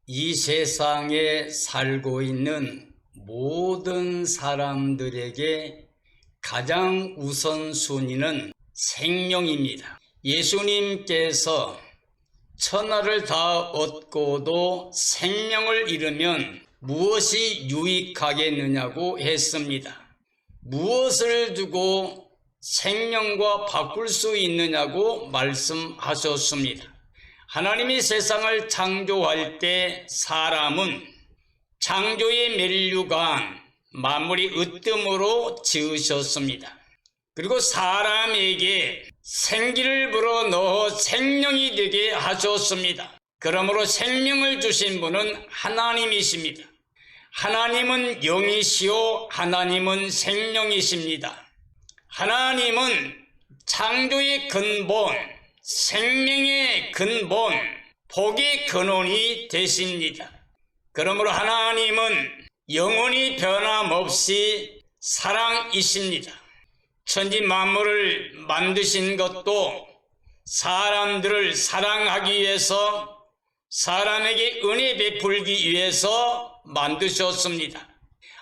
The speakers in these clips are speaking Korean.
이 세상에 살고 있는 모든 사람들에게 가장 우선순위는 생명입니다. 예수님께서 천하를 다 얻고도 생명을 잃으면 무엇이 유익하겠느냐고 했습니다. 무엇을 두고 생명과 바꿀 수 있느냐고 말씀하셨습니다. 하나님이 세상을 창조할 때 사람은 창조의 면류관 만물이 으뜸으로 지으셨습니다. 그리고 사람에게 생기를 불어넣어 생명이 되게 하셨습니다. 그러므로 생명을 주신 분은 하나님이십니다. 하나님은 영이시오 하나님은 생명이십니다. 하나님은 창조의 근본, 생명의 근본, 복의 근원이 되십니다. 그러므로 하나님은 영원히 변함없이 사랑이십니다. 천지 만물을 만드신 것도 사람들을 사랑하기 위해서, 사람에게 은혜 베풀기 위해서 만드셨습니다.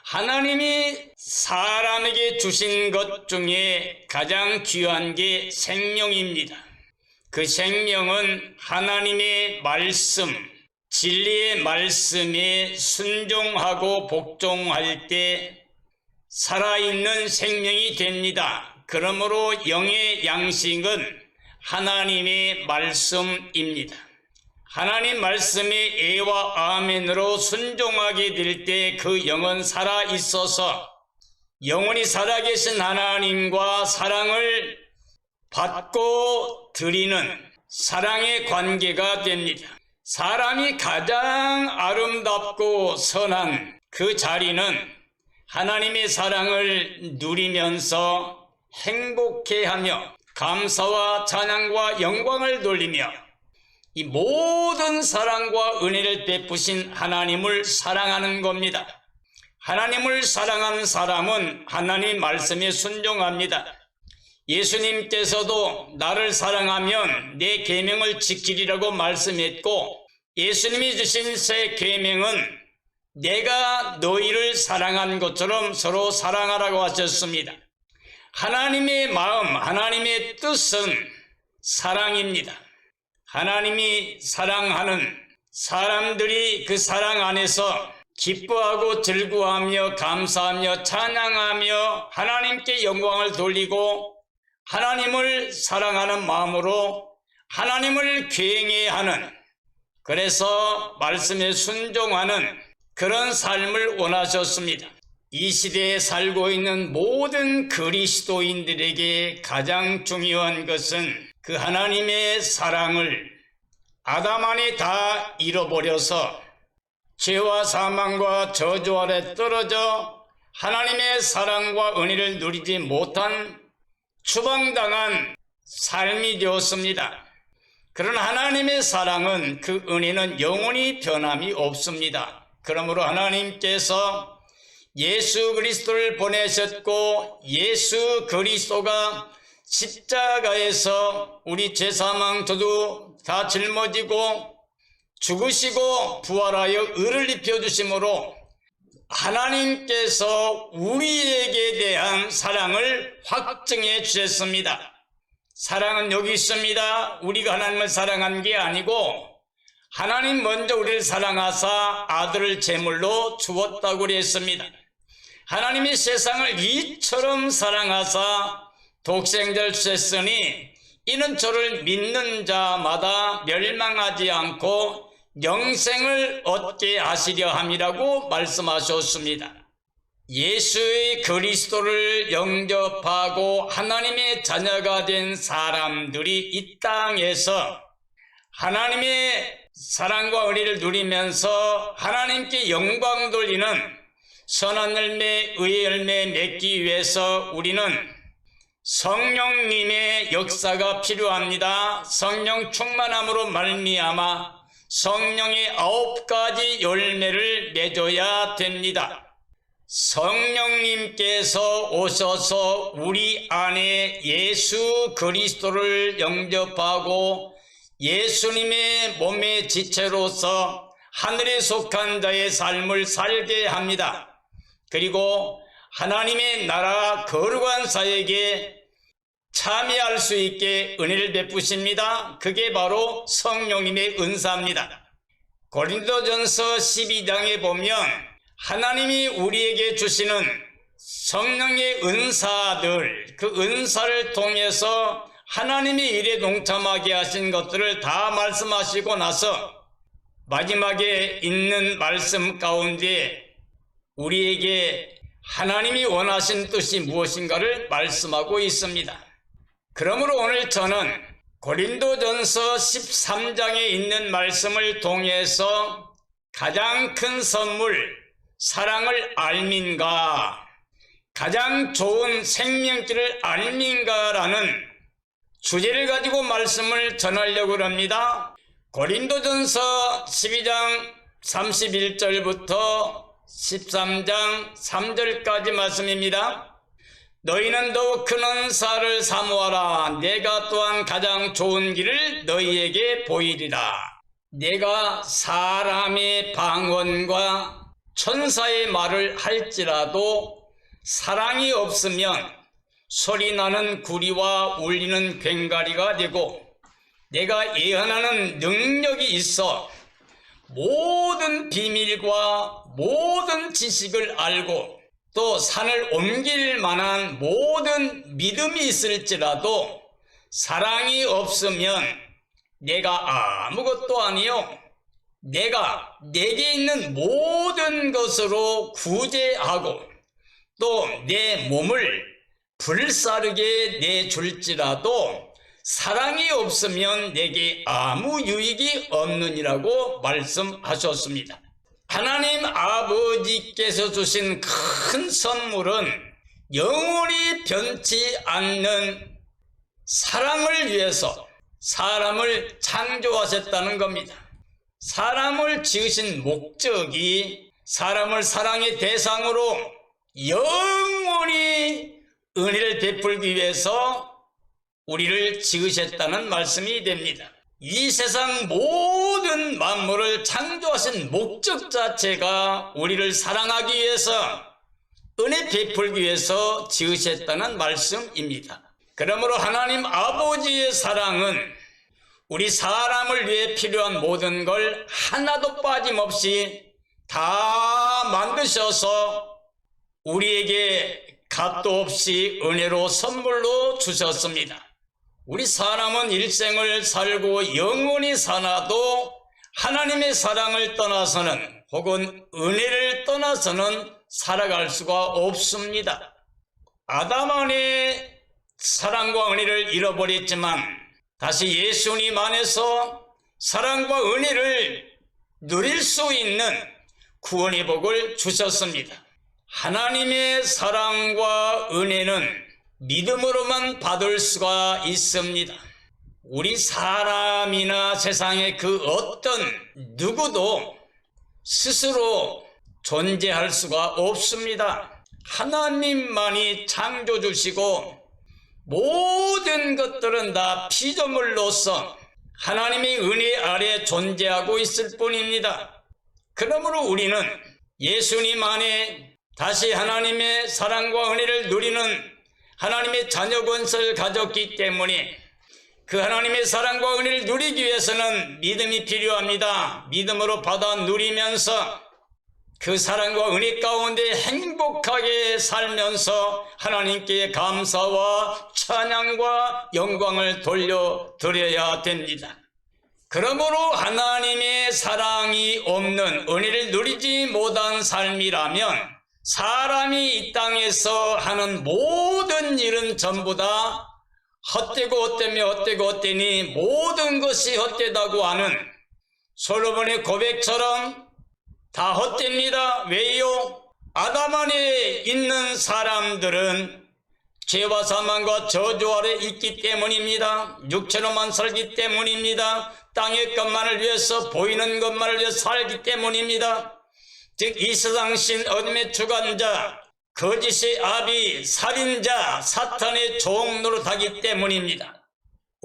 하나님이 사람에게 주신 것 중에 가장 귀한 게 생명입니다. 그 생명은 하나님의 말씀, 진리의 말씀에 순종하고 복종할 때 살아있는 생명이 됩니다. 그러므로 영의 양식은 하나님의 말씀입니다. 하나님 말씀의 예와 아멘으로 순종하게 될 때 그 영은 살아있어서 영원히 살아계신 하나님과 사랑을 받고 드리는 사랑의 관계가 됩니다. 사람이 가장 아름답고 선한 그 자리는 하나님의 사랑을 누리면서 행복해하며 감사와 찬양과 영광을 돌리며 이 모든 사랑과 은혜를 베푸신 하나님을 사랑하는 겁니다. 하나님을 사랑하는 사람은 하나님 말씀에 순종합니다. 예수님께서도 나를 사랑하면 내 계명을 지키리라고 말씀했고, 예수님이 주신 새 계명은 내가 너희를 사랑한 것처럼 서로 사랑하라고 하셨습니다. 하나님의 마음, 하나님의 뜻은 사랑입니다. 하나님이 사랑하는 사람들이 그 사랑 안에서 기뻐하고 즐거워하며 감사하며 찬양하며 하나님께 영광을 돌리고 하나님을 사랑하는 마음으로 하나님을 굉해하는, 그래서 말씀에 순종하는 그런 삶을 원하셨습니다. 이 시대에 살고 있는 모든 그리스도인들에게 가장 중요한 것은 그 하나님의 사랑을 아담 안에 다 잃어버려서 죄와 사망과 저주 아래 떨어져 하나님의 사랑과 은혜를 누리지 못한 추방당한 삶이 되었습니다. 그러나 하나님의 사랑은, 그 은혜는 영원히 변함이 없습니다. 그러므로 하나님께서 예수 그리스도를 보내셨고, 예수 그리스도가 십자가에서 우리 죄사망 저주 다 짊어지고 죽으시고 부활하여 의를 입혀주심으로 하나님께서 우리에게 대한 사랑을 확증해 주셨습니다. 사랑은 여기 있습니다. 우리가 하나님을 사랑한 게 아니고 하나님 먼저 우리를 사랑하사 아들을 제물로 주었다고 그랬습니다. 하나님이 세상을 이처럼 사랑하사 독생자를 주셨으니 이는 저를 믿는 자마다 멸망하지 않고 영생을 얻게 하시려 함이라고 말씀하셨습니다. 예수의 그리스도를 영접하고 하나님의 자녀가 된 사람들이 이 땅에서 하나님의 사랑과 은혜를 누리면서 하나님께 영광 돌리는 선한 열매, 의의 열매 맺기 위해서 우리는 성령님의 역사가 필요합니다. 성령 충만함으로 말미암아 성령의 9가지 열매를 맺어야 됩니다. 성령님께서 오셔서 우리 안에 예수 그리스도를 영접하고 예수님의 몸의 지체로서 하늘에 속한 자의 삶을 살게 합니다. 그리고 하나님의 나라 거룩한 사역에 참여할 수 있게 은혜를 베푸십니다. 그게 바로 성령님의 은사입니다. 고린도전서 12장에 보면 하나님이 우리에게 주시는 성령의 은사들, 그 은사를 통해서 하나님의 일에 동참하게 하신 것들을 다 말씀하시고 나서 마지막에 있는 말씀 가운데 우리에게 하나님이 원하신 뜻이 무엇인가를 말씀하고 있습니다. 그러므로 오늘 저는 고린도전서 13장에 있는 말씀을 통해서 가장 큰 선물, 사랑을 알민가, 가장 좋은 생명길을 알민가라는 주제를 가지고 말씀을 전하려고 합니다. 고린도전서 12장 31절부터 13장 3절까지 말씀입니다. 너희는 더욱 큰 은사를 사모하라. 내가 또한 가장 좋은 길을 너희에게 보이리라. 내가 사람의 방언과 천사의 말을 할지라도 사랑이 없으면 소리나는 구리와 울리는 괭가리가 되고, 내가 예언하는 능력이 있어 모든 비밀과 모든 지식을 알고 또 산을 옮길 만한 모든 믿음이 있을지라도 사랑이 없으면 내가 아무것도 아니요, 내가 내게 있는 모든 것으로 구제하고 또 내 몸을 불사르게 내줄지라도 사랑이 없으면 내게 아무 유익이 없느니라고 말씀하셨습니다. 하나님 아버지께서 주신 큰 선물은 영원히 변치 않는 사랑을 위해서 사람을 창조하셨다는 겁니다. 사람을 지으신 목적이 사람을 사랑의 대상으로 영원히 은혜를 베풀기 위해서 우리를 지으셨다는 말씀이 됩니다. 이 세상 모든 만물을 창조하신 목적 자체가 우리를 사랑하기 위해서, 은혜 베풀기 위해서 지으셨다는 말씀입니다. 그러므로 하나님 아버지의 사랑은 우리 사람을 위해 필요한 모든 걸 하나도 빠짐없이 다 만드셔서 우리에게 값도 없이 은혜로 선물로 주셨습니다. 우리 사람은 일생을 살고 영원히 사나도 하나님의 사랑을 떠나서는, 혹은 은혜를 떠나서는 살아갈 수가 없습니다. 아담 안에 사랑과 은혜를 잃어버렸지만 다시 예수님 안에서 사랑과 은혜를 누릴 수 있는 구원의 복을 주셨습니다. 하나님의 사랑과 은혜는 믿음으로만 받을 수가 있습니다. 우리 사람이나 세상의 그 어떤 누구도 스스로 존재할 수가 없습니다. 하나님만이 창조 주시고 모든 것들은 다 피조물로서 하나님의 은혜 아래 존재하고 있을 뿐입니다. 그러므로 우리는 예수님 안에 다시 하나님의 사랑과 은혜를 누리는 하나님의 자녀 권세를 가졌기 때문에 그 하나님의 사랑과 은혜를 누리기 위해서는 믿음이 필요합니다. 믿음으로 받아 누리면서 그 사랑과 은혜 가운데 행복하게 살면서 하나님께 감사와 찬양과 영광을 돌려드려야 됩니다. 그러므로 하나님의 사랑이 없는, 은혜를 누리지 못한 삶이라면 사람이 이 땅에서 하는 모든 일은 전부 다 헛되고 헛되며 헛되고 헛되니 모든 것이 헛되다고 하는 솔로몬의 고백처럼 다 헛됩니다. 왜요? 아담 안에 있는 사람들은 죄와 사망과 저주 아래 있기 때문입니다. 육체로만 살기 때문입니다. 땅의 것만을 위해서, 보이는 것만을 위해서 살기 때문입니다. 즉 이 세상 신 어둠의 주관자, 거짓의 아비, 살인자, 사탄의 종노릇하기 때문입니다.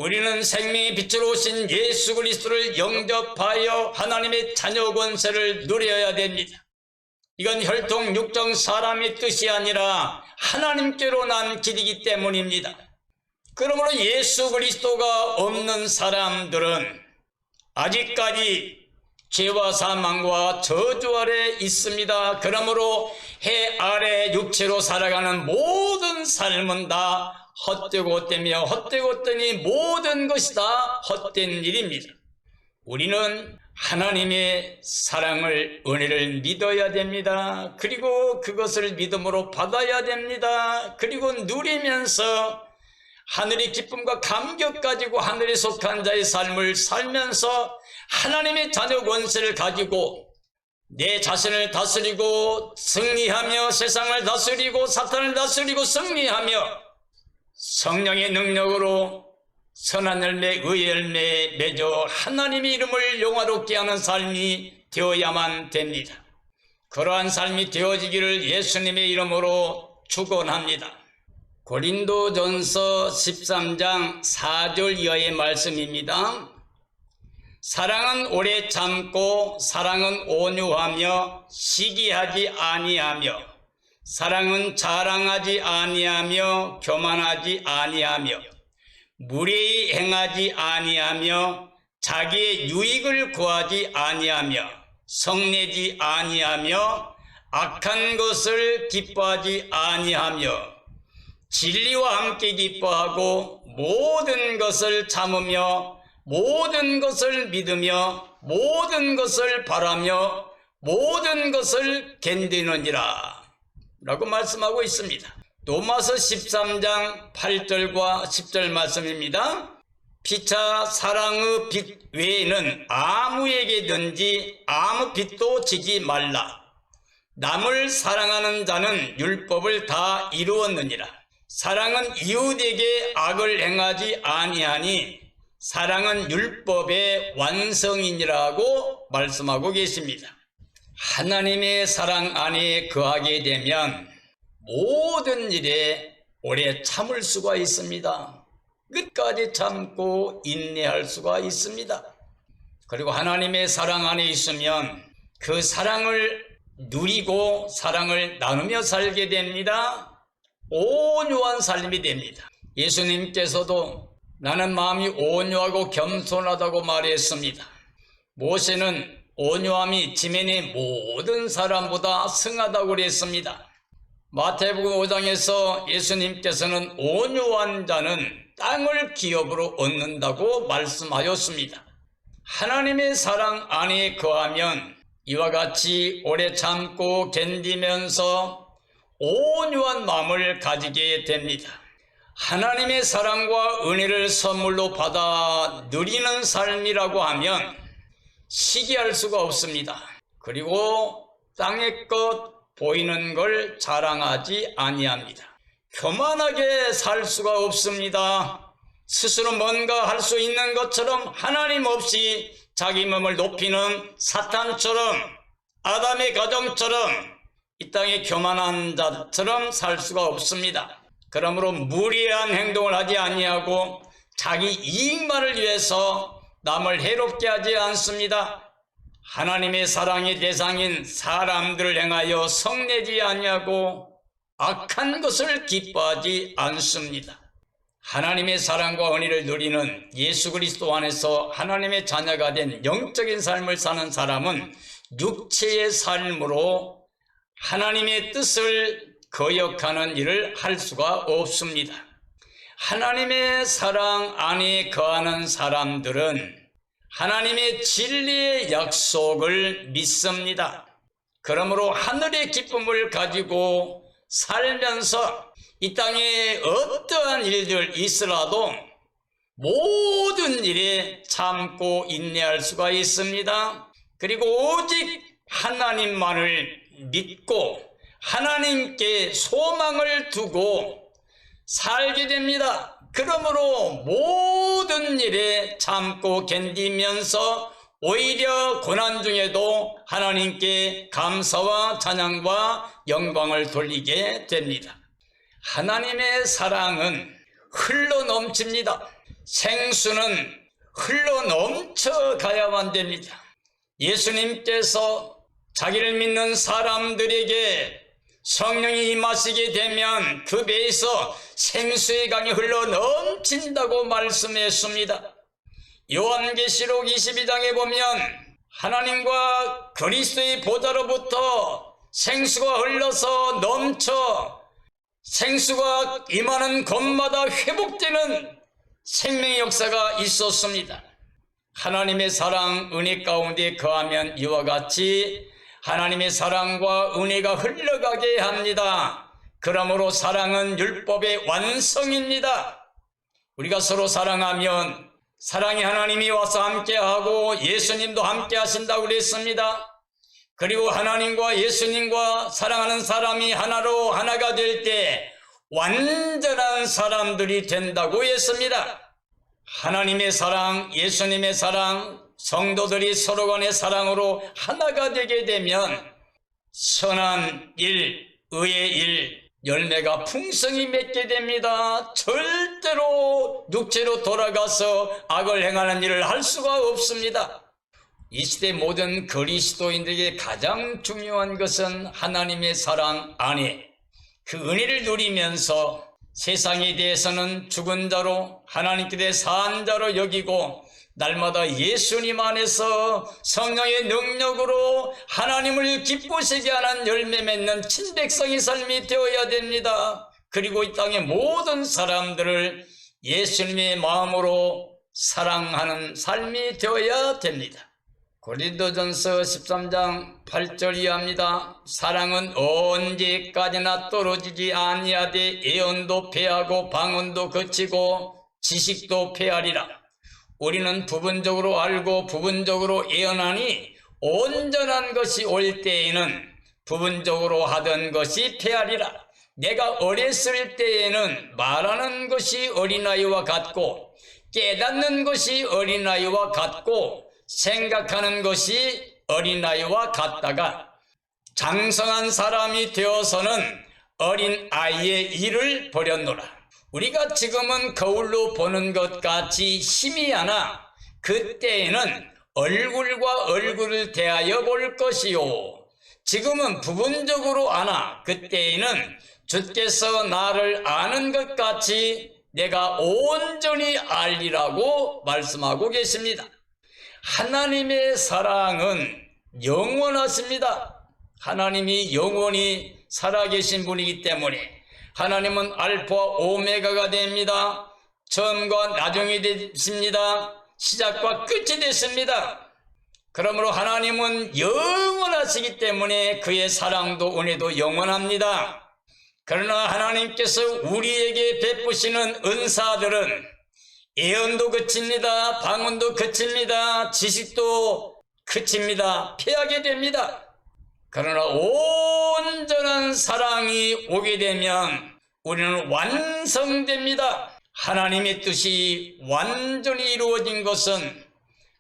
우리는 생명의 빛으로 오신 예수 그리스도를 영접하여 하나님의 자녀 권세를 누려야 됩니다. 이건 혈통 육정 사람의 뜻이 아니라 하나님께로 난 길이기 때문입니다. 그러므로 예수 그리스도가 없는 사람들은 아직까지 죄와 사망과 저주 아래 있습니다. 그러므로 해 아래 육체로 살아가는 모든 삶은 다 헛되고 헛되며 헛되고 헛되니 모든 것이 다 헛된 일입니다. 우리는 하나님의 사랑을, 은혜를 믿어야 됩니다. 그리고 그것을 믿음으로 받아야 됩니다. 그리고 누리면서 하늘의 기쁨과 감격 가지고 하늘에 속한 자의 삶을 살면서 하나님의 자녀 권세를 가지고 내 자신을 다스리고 승리하며 세상을 다스리고 사탄을 다스리고 승리하며 성령의 능력으로 선한 열매, 의의 열매에 맺어 하나님의 이름을 영화롭게 하는 삶이 되어야만 됩니다. 그러한 삶이 되어지기를 예수님의 이름으로 축원합니다. 고린도전서 13장 4절 이하의 말씀입니다. 사랑은 오래 참고 사랑은 온유하며 시기하지 아니하며 사랑은 자랑하지 아니하며 교만하지 아니하며 무례히 행하지 아니하며 자기의 유익을 구하지 아니하며 성내지 아니하며 악한 것을 기뻐하지 아니하며 진리와 함께 기뻐하고 모든 것을 참으며 모든 것을 믿으며 모든 것을 바라며 모든 것을 견디느니라 라고 말씀하고 있습니다. 로마서 13장 8절과 10절 말씀입니다. 피차 사랑의 빛 외에는 아무에게든지 아무 빛도 지지 말라. 남을 사랑하는 자는 율법을 다 이루었느니라. 사랑은 이웃에게 악을 행하지 아니하니 사랑은 율법의 완성이니라고 말씀하고 계십니다. 하나님의 사랑 안에 거하게 되면 모든 일에 오래 참을 수가 있습니다. 끝까지 참고 인내할 수가 있습니다. 그리고 하나님의 사랑 안에 있으면 그 사랑을 누리고 사랑을 나누며 살게 됩니다. 온유한 삶이 됩니다. 예수님께서도 나는 마음이 온유하고 겸손하다고 말했습니다. 모세는 온유함이 지면의 모든 사람보다 승하다고 그랬습니다. 마태복음 5장에서 예수님께서는 온유한 자는 땅을 기업으로 얻는다고 말씀하였습니다. 하나님의 사랑 안에 거하면 이와 같이 오래 참고 견디면서 온유한 마음을 가지게 됩니다. 하나님의 사랑과 은혜를 선물로 받아 누리는 삶이라고 하면 시기할 수가 없습니다. 그리고 땅의 것 보이는 걸 자랑하지 아니합니다. 교만하게 살 수가 없습니다. 스스로 뭔가 할 수 있는 것처럼 하나님 없이 자기 몸을 높이는 사탄처럼 아담의 가정처럼 이 땅에 교만한 자처럼 살 수가 없습니다. 그러므로 무리한 행동을 하지 아니하고 자기 이익만을 위해서 남을 해롭게 하지 않습니다. 하나님의 사랑의 대상인 사람들을 행하여 성내지 아니하고 악한 것을 기뻐하지 않습니다. 하나님의 사랑과 은혜를 누리는 예수 그리스도 안에서 하나님의 자녀가 된 영적인 삶을 사는 사람은 육체의 삶으로 하나님의 뜻을 거역하는 일을 할 수가 없습니다. 하나님의 사랑 안에 거하는 사람들은 하나님의 진리의 약속을 믿습니다. 그러므로 하늘의 기쁨을 가지고 살면서 이 땅에 어떠한 일들 있으라도 모든 일에 참고 인내할 수가 있습니다. 그리고 오직 하나님만을 믿고 하나님께 소망을 두고 살게 됩니다. 그러므로 모든 일에 참고 견디면서 오히려 고난 중에도 하나님께 감사와 찬양과 영광을 돌리게 됩니다. 하나님의 사랑은 흘러 넘칩니다. 생수는 흘러 넘쳐 가야만 됩니다. 예수님께서 자기를 믿는 사람들에게 성령이 임하시게 되면 그 배에서 생수의 강이 흘러 넘친다고 말씀했습니다. 요한계시록 22장에 보면 하나님과 그리스도의 보좌로부터 생수가 흘러서 넘쳐 생수가 임하는 곳마다 회복되는 생명의 역사가 있었습니다. 하나님의 사랑, 은혜 가운데 거하면 이와 같이 하나님의 사랑과 은혜가 흘러가게 합니다. 그러므로 사랑은 율법의 완성입니다. 우리가 서로 사랑하면 사랑의 하나님이 와서 함께하고 예수님도 함께 하신다고 그랬습니다. 그리고 하나님과 예수님과 사랑하는 사람이 하나로 하나가 될 때 완전한 사람들이 된다고 했습니다. 하나님의 사랑, 예수님의 사랑, 성도들이 서로 간의 사랑으로 하나가 되게 되면 선한 일, 의의 일, 열매가 풍성히 맺게 됩니다. 절대로 육체로 돌아가서 악을 행하는 일을 할 수가 없습니다. 이 시대 모든 그리스도인들에게 가장 중요한 것은 하나님의 사랑 안에 그 은혜를 누리면서 세상에 대해서는 죽은 자로 하나님께 대해 산 자로 여기고 날마다 예수님 안에서 성령의 능력으로 하나님을 기쁘시게 하는 열매 맺는 친백성의 삶이 되어야 됩니다. 그리고 이 땅의 모든 사람들을 예수님의 마음으로 사랑하는 삶이 되어야 됩니다. 고린도전서 13장 8절 이하입니다. 사랑은 언제까지나 떨어지지 아니하되 예언도 패하고 방언도 거치고 지식도 패하리라. 우리는 부분적으로 알고 부분적으로 예언하니 온전한 것이 올 때에는 부분적으로 하던 것이 패하리라. 내가 어렸을 때에는 말하는 것이 어린아이와 같고 깨닫는 것이 어린아이와 같고 생각하는 것이 어린아이와 같다가 장성한 사람이 되어서는 어린아이의 일을 버렸노라. 우리가 지금은 거울로 보는 것 같이 희미하나 그때에는 얼굴과 얼굴을 대하여 볼 것이요. 지금은 부분적으로 아나 그때에는 주께서 나를 아는 것 같이 내가 온전히 알리라고 말씀하고 계십니다. 하나님의 사랑은 영원하십니다. 하나님이 영원히 살아계신 분이기 때문에 하나님은 알파와 오메가가 됩니다. 처음과 나중이 되십니다. 시작과 끝이 되십니다. 그러므로 하나님은 영원하시기 때문에 그의 사랑도 은혜도 영원합니다. 그러나 하나님께서 우리에게 베푸시는 은사들은 예언도 그칩니다. 방언도 그칩니다. 지식도 그칩니다. 패하게 됩니다. 그러나 온전한 사랑이 오게 되면 우리는 완성됩니다. 하나님의 뜻이 완전히 이루어진 것은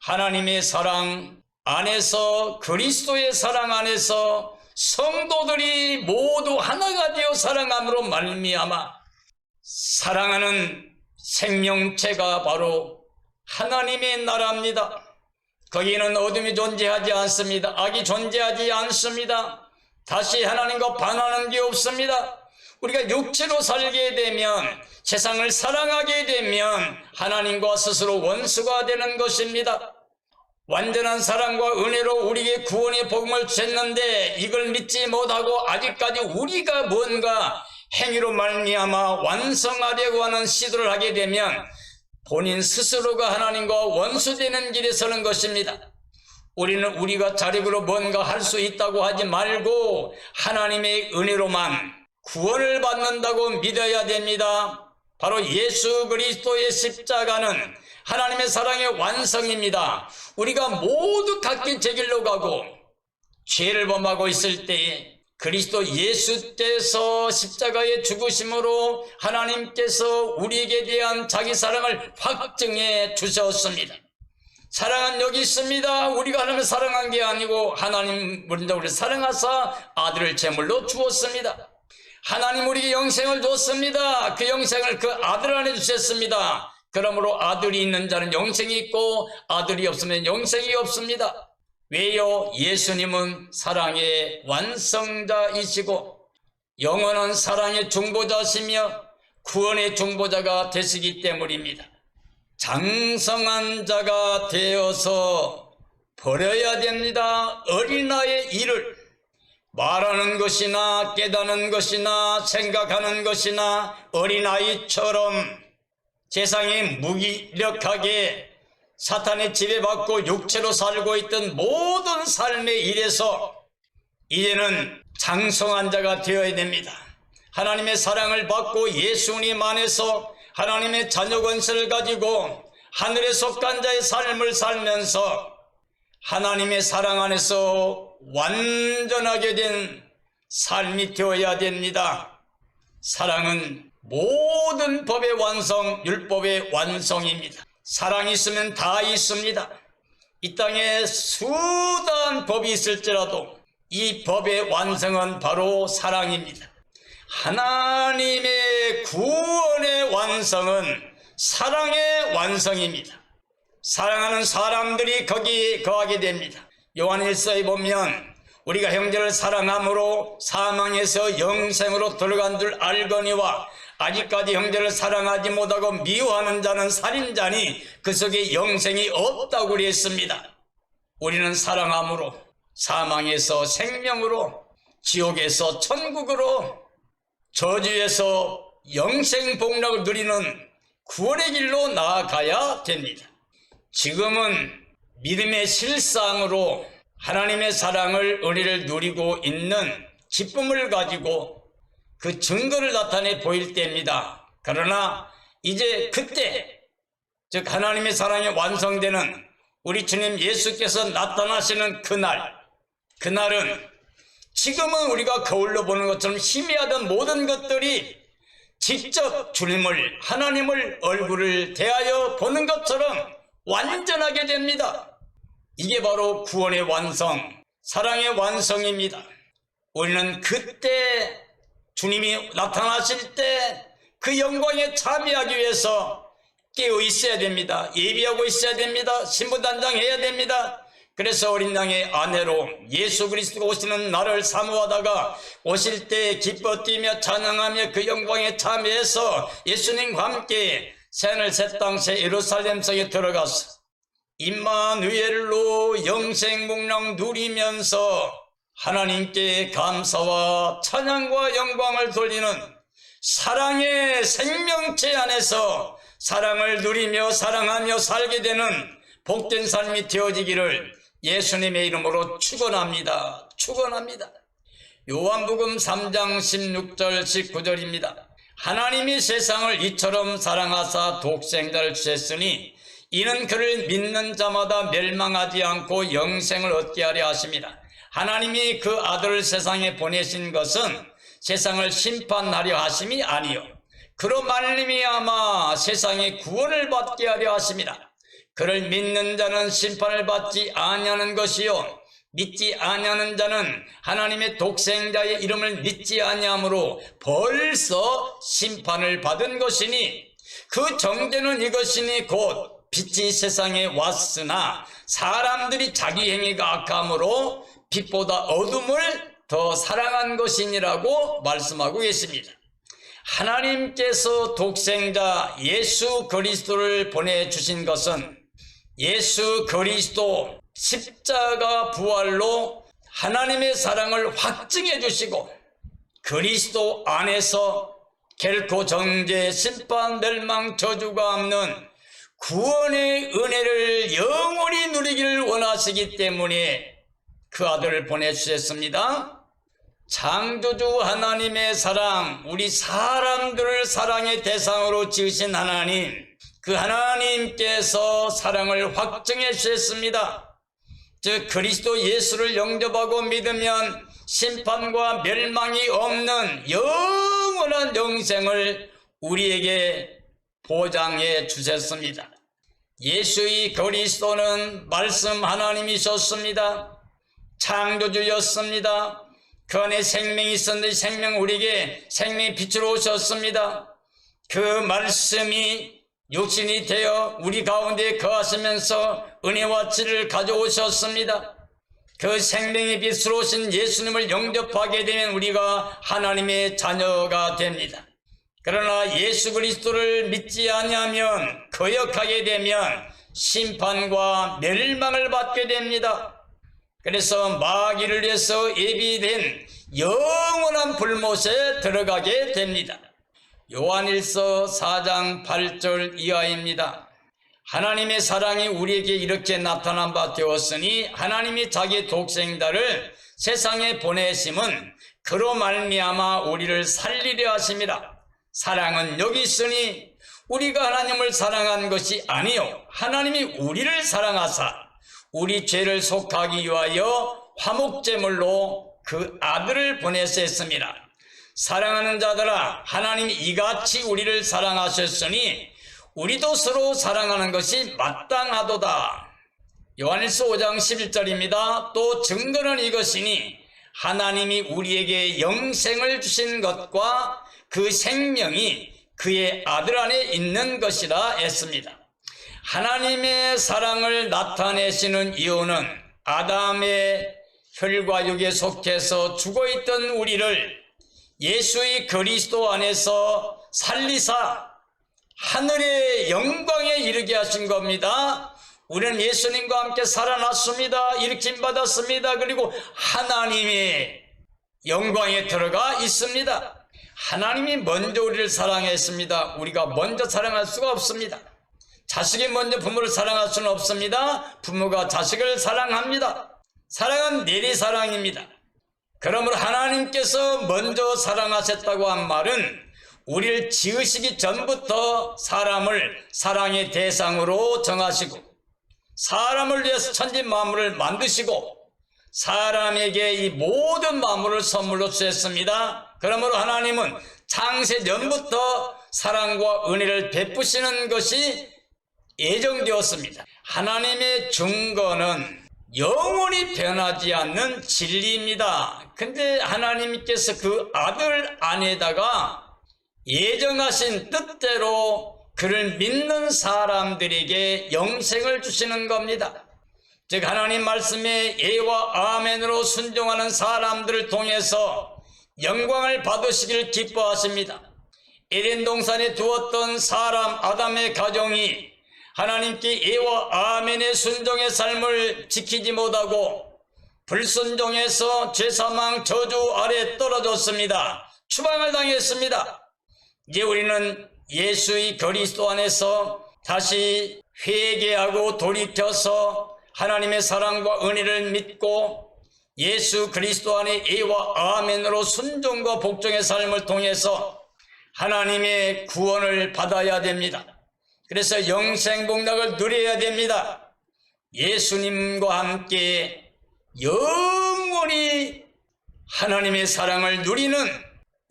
하나님의 사랑 안에서 그리스도의 사랑 안에서 성도들이 모두 하나가 되어 사랑함으로 말미암아 사랑하는 생명체가 바로 하나님의 나라입니다. 거기에는 어둠이 존재하지 않습니다. 악이 존재하지 않습니다. 다시 하나님과 반하는 게 없습니다. 우리가 육체로 살게 되면 세상을 사랑하게 되면 하나님과 스스로 원수가 되는 것입니다. 완전한 사랑과 은혜로 우리에게 구원의 복음을 주셨는데 이걸 믿지 못하고 아직까지 우리가 뭔가 행위로 말미암아 완성하려고 하는 시도를 하게 되면 본인 스스로가 하나님과 원수되는 길에 서는 것입니다. 우리는 우리가 자력으로 뭔가 할 수 있다고 하지 말고 하나님의 은혜로만 구원을 받는다고 믿어야 됩니다. 바로 예수 그리스도의 십자가는 하나님의 사랑의 완성입니다. 우리가 모두 각기 제 길로 가고 죄를 범하고 있을 때에 그리스도 예수께서 십자가의 죽으심으로 하나님께서 우리에게 대한 자기 사랑을 확증해 주셨습니다. 사랑은 여기 있습니다. 우리가 하나님을 사랑한 게 아니고 하나님 우리를 사랑하사 아들을 제물로 주었습니다. 하나님 우리에게 영생을 줬습니다. 그 영생을 그 아들 안에 주셨습니다. 그러므로 아들이 있는 자는 영생이 있고 아들이 없으면 영생이 없습니다. 왜요? 예수님은 사랑의 완성자이시고 영원한 사랑의 중보자시며 구원의 중보자가 되시기 때문입니다. 장성한 자가 되어서 버려야 됩니다. 어린아이의 일을 말하는 것이나 깨닫는 것이나 생각하는 것이나 어린아이처럼 세상에 무기력하게 사탄의 지배받고 육체로 살고 있던 모든 삶의 일에서 이제는 장성한 자가 되어야 됩니다. 하나님의 사랑을 받고 예수님 안에서 하나님의 자녀 권세를 가지고 하늘에 속한 자의 삶을 살면서 하나님의 사랑 안에서 완전하게 된 삶이 되어야 됩니다. 사랑은 모든 법의 완성, 율법의 완성입니다. 사랑이 있으면 다 있습니다. 이 땅에 수단 법이 있을지라도 이 법의 완성은 바로 사랑입니다. 하나님의 구원의 완성은 사랑의 완성입니다. 사랑하는 사람들이 거기에 거하게 됩니다. 요한일서에 보면 우리가 형제를 사랑함으로 사망에서 영생으로 들어간 줄 알거니와 아직까지 형제를 사랑하지 못하고 미워하는 자는 살인자니 그 속에 영생이 없다고 그랬습니다. 우리는 사랑함으로 사망에서 생명으로, 지옥에서 천국으로, 저주에서 영생 복락을 누리는 구원의 길로 나아가야 됩니다. 지금은 믿음의 실상으로 하나님의 사랑을, 은혜를 누리고 있는 기쁨을 가지고 그 증거를 나타내 보일 때입니다. 그러나 이제 그때, 즉 하나님의 사랑이 완성되는 우리 주님 예수께서 나타나시는 그날은 지금은 우리가 거울로 보는 것처럼 희미하던 모든 것들이 직접 주님을, 하나님을 얼굴을 대하여 보는 것처럼 완전하게 됩니다. 이게 바로 구원의 완성, 사랑의 완성입니다. 우리는 그때 주님이 나타나실 때 그 영광에 참여하기 위해서 깨어 있어야 됩니다. 예비하고 있어야 됩니다. 신부단장해야 됩니다. 그래서 어린 양의 아내로 예수 그리스도가 오시는 날을 사모하다가 오실 때 기뻐 뛰며 찬양하며 그 영광에 참여해서 예수님과 함께 새하늘 새 땅 새 예루살렘 성에 들어가서 임마누엘로 영생 복락 누리면서 하나님께 감사와 찬양과 영광을 돌리는 사랑의 생명체 안에서 사랑을 누리며 사랑하며 살게 되는 복된 삶이 되어지기를 예수님의 이름으로 축원합니다. 축원합니다. 요한복음 3장 16절 19절입니다. 하나님이 세상을 이처럼 사랑하사 독생자를 주셨으니 이는 그를 믿는 자마다 멸망하지 않고 영생을 얻게 하려 하심이라. 하나님이 그 아들을 세상에 보내신 것은 세상을 심판하려 하심이 아니요 그로 말미암아 세상의 구원을 받게 하려 하심이라. 그를 믿는 자는 심판을 받지 아니하는 것이요 믿지 아니하는 자는 하나님의 독생자의 이름을 믿지 아니하므로 벌써 심판을 받은 것이니 그 정죄는 이것이니 곧 빛이 세상에 왔으나 사람들이 자기 행위가 악함으로 빛보다 어둠을 더 사랑한 것이니라고 말씀하고 계십니다. 하나님께서 독생자 예수 그리스도를 보내주신 것은 예수 그리스도 십자가 부활로 하나님의 사랑을 확증해 주시고 그리스도 안에서 결코 정죄, 심판, 멸망, 저주가 없는 구원의 은혜를 영원히 누리기를 원하시기 때문에 그 아들을 보내주셨습니다. 창조주 하나님의 사랑, 우리 사람들을 사랑의 대상으로 지으신 하나님, 그 하나님께서 사랑을 확증해 주셨습니다. 즉 그리스도 예수를 영접하고 믿으면 심판과 멸망이 없는 영원한 영생을 우리에게 보장해 주셨습니다. 예수의 그리스도는 말씀 하나님이셨습니다. 창조주였습니다. 그 안에 생명이 있었는데 생명 우리에게 생명의 빛으로 오셨습니다. 그 말씀이 육신이 되어 우리 가운데 거하시면서 은혜와 지를 가져오셨습니다. 그 생명의 빛으로 오신 예수님을 영접하게 되면 우리가 하나님의 자녀가 됩니다. 그러나 예수 그리스도를 믿지 아니하면, 거역하게 되면 심판과 멸망을 받게 됩니다. 그래서 마귀를 위해서 예비된 영원한 불못에 들어가게 됩니다. 요한일서 4장 8절 이하입니다. 하나님의 사랑이 우리에게 이렇게 나타난 바 되었으니 하나님이 자기 독생자를 세상에 보내심은 그로 말미암아 우리를 살리려 하심이라. 사랑은 여기 있으니 우리가 하나님을 사랑한 것이 아니요 하나님이 우리를 사랑하사 우리 죄를 속하기 위하여 화목제물로 그 아들을 보내셨습니다. 사랑하는 자들아, 하나님이 이같이 우리를 사랑하셨으니 우리도 서로 사랑하는 것이 마땅하도다. 요한일서 5장 11절입니다. 또 증거는 이것이니 하나님이 우리에게 영생을 주신 것과 그 생명이 그의 아들 안에 있는 것이라 했습니다. 하나님의 사랑을 나타내시는 이유는 아담의 혈과 육에 속해서 죽어있던 우리를 예수의 그리스도 안에서 살리사 하늘의 영광에 이르게 하신 겁니다. 우리는 예수님과 함께 살아났습니다. 일으킴 받았습니다. 그리고 하나님의 영광에 들어가 있습니다. 하나님이 먼저 우리를 사랑했습니다. 우리가 먼저 사랑할 수가 없습니다. 자식이 먼저 부모를 사랑할 수는 없습니다. 부모가 자식을 사랑합니다. 사랑은 내리사랑입니다. 그러므로 하나님께서 먼저 사랑하셨다고 한 말은 우리를 지으시기 전부터 사람을 사랑의 대상으로 정하시고 사람을 위해서 천지 만물을 만드시고 사람에게 이 모든 만물을 선물로 주셨습니다. 그러므로 하나님은 창세 전부터 사랑과 은혜를 베푸시는 것이 예정되었습니다. 하나님의 증거는 영원히 변하지 않는 진리입니다. 근데 하나님께서 그 아들 안에다가 예정하신 뜻대로 그를 믿는 사람들에게 영생을 주시는 겁니다. 즉 하나님 말씀에 예와 아멘으로 순종하는 사람들을 통해서 영광을 받으시기를 기뻐하십니다. 에덴 동산에 두었던 사람 아담의 가정이 하나님께 예와 아멘의 순종의 삶을 지키지 못하고 불순종해서 죄사망 저주 아래 떨어졌습니다. 추방을 당했습니다. 이제 우리는 예수의 그리스도 안에서 다시 회개하고 돌이켜서 하나님의 사랑과 은혜를 믿고 예수 그리스도 안에 예와 아멘으로 순종과 복종의 삶을 통해서 하나님의 구원을 받아야 됩니다. 그래서 영생복락을 누려야 됩니다. 예수님과 함께 영원히 하나님의 사랑을 누리는,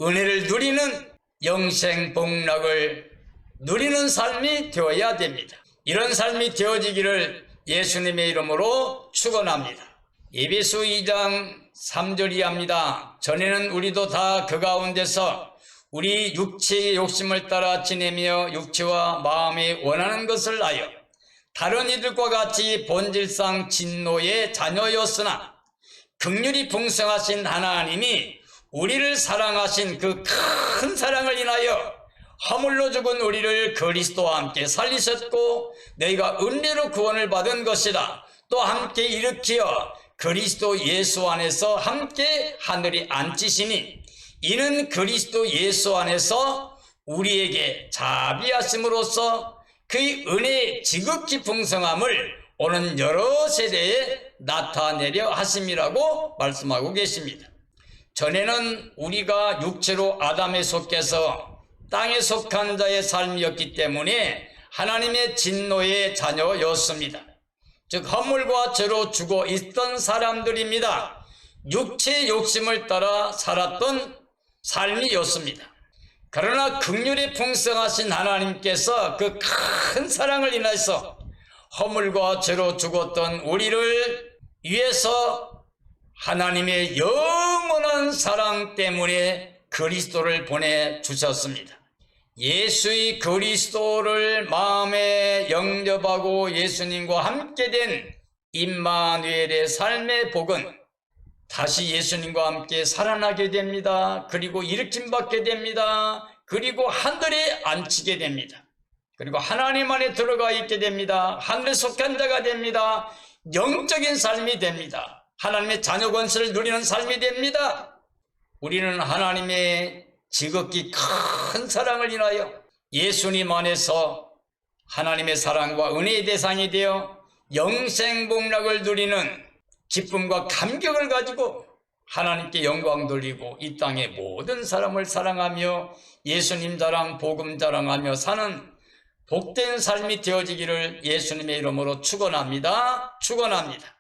은혜를 누리는 영생복락을 누리는 삶이 되어야 됩니다. 이런 삶이 되어지기를 예수님의 이름으로 축원합니다. 에베소 2장 3절 이하입니다. 전에는 우리도 다 그 가운데서 우리 육체의 욕심을 따라 지내며 육체와 마음이 원하는 것을 하여 다른 이들과 같이 본질상 진노의 자녀였으나 긍휼이 풍성하신 하나님이 우리를 사랑하신 그 큰 사랑을 인하여 허물로 죽은 우리를 그리스도와 함께 살리셨고 너희가 은혜로 구원을 받은 것이라. 또 함께 일으키어 그리스도 예수 안에서 함께 하늘에 앉히시니 이는 그리스도 예수 안에서 우리에게 자비하심으로써 그의 은혜의 지극히 풍성함을 오는 여러 세대에 나타내려 하심이라고 말씀하고 계십니다. 전에는 우리가 육체로 아담에 속해서 땅에 속한 자의 삶이었기 때문에 하나님의 진노의 자녀였습니다. 즉 허물과 죄로 죽어 있던 사람들입니다. 육체의 욕심을 따라 살았던 삶이었습니다. 그러나 긍휼이 풍성하신 하나님께서 그 큰 사랑을 인해서 허물과 죄로 죽었던 우리를 위해서 하나님의 영원한 사랑 때문에 그리스도를 보내주셨습니다. 예수의 그리스도를 마음에 영접하고 예수님과 함께 된 임마누엘의 삶의 복은 다시 예수님과 함께 살아나게 됩니다. 그리고 일으킴 받게 됩니다. 그리고 하늘에 앉히게 됩니다. 그리고 하나님 안에 들어가 있게 됩니다. 하늘에 속한 자가 됩니다. 영적인 삶이 됩니다. 하나님의 자녀 권세를 누리는 삶이 됩니다. 우리는 하나님의 지극히 큰 사랑을 인하여 예수님 안에서 하나님의 사랑과 은혜의 대상이 되어 영생복락을 누리는 기쁨과 감격을 가지고 하나님께 영광 돌리고 이 땅의 모든 사람을 사랑하며 예수님 자랑, 복음 자랑하며 사는 복된 삶이 되어지기를 예수님의 이름으로 축원합니다. 축원합니다.